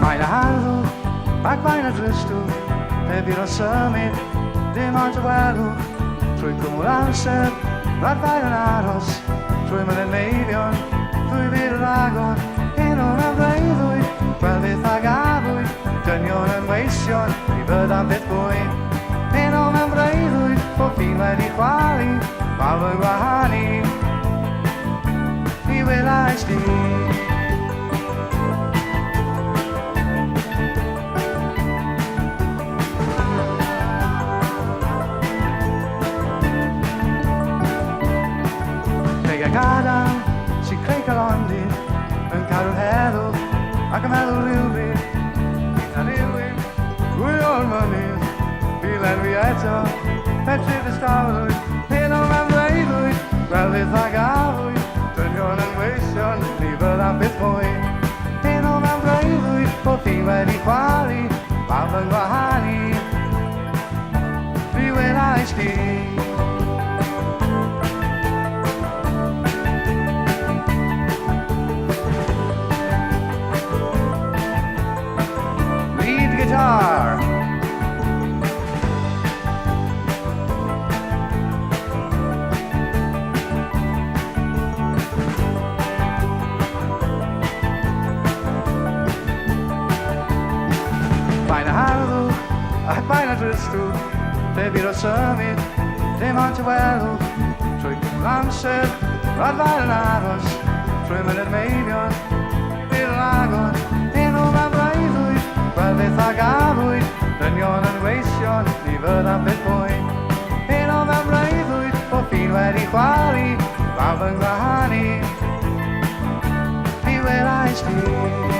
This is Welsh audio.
Meine harddwch ac mae'n dristwch heb i'r symud dim ond y welwch trwy cwmwl amser rhaid fael yn aros trwy mynydd meibion drwy fydd yr agor un o'n amdreiddwy gweld beth ag afwy dynion yn weision i byddam beth fwy un o'n amdreiddwy o ffin wedi chwalu mawr yn gwahanu i welais di Gadal sy'n creu calondir yn cadw heddwch ac yn meddwl rhywbryd gyda rhywun rwy o'r mynydd filen fi eto petrydd ystaflwyd hyn o'n amdreiddwyd fel beth ag afwyd dynion yn weision ni fyddam beth mwy hyn o'n amdreiddwyd o chi wedi chwalu bawb yn gwahanu fi welais di guitar. Bijna harddwch ac bijna dristwch heb i'r symud dim ond y welwch trwy cwmwl amser rhaid fael yn aros trwy mynydd meibion bydd yn agor un o'n amdreiddwy gweld beth ag afwyd dynion yn weision ni fyddam beth fwy un o'n amdreiddwyd o ffin wedi chwalu bawb yn gwahanu fi welais di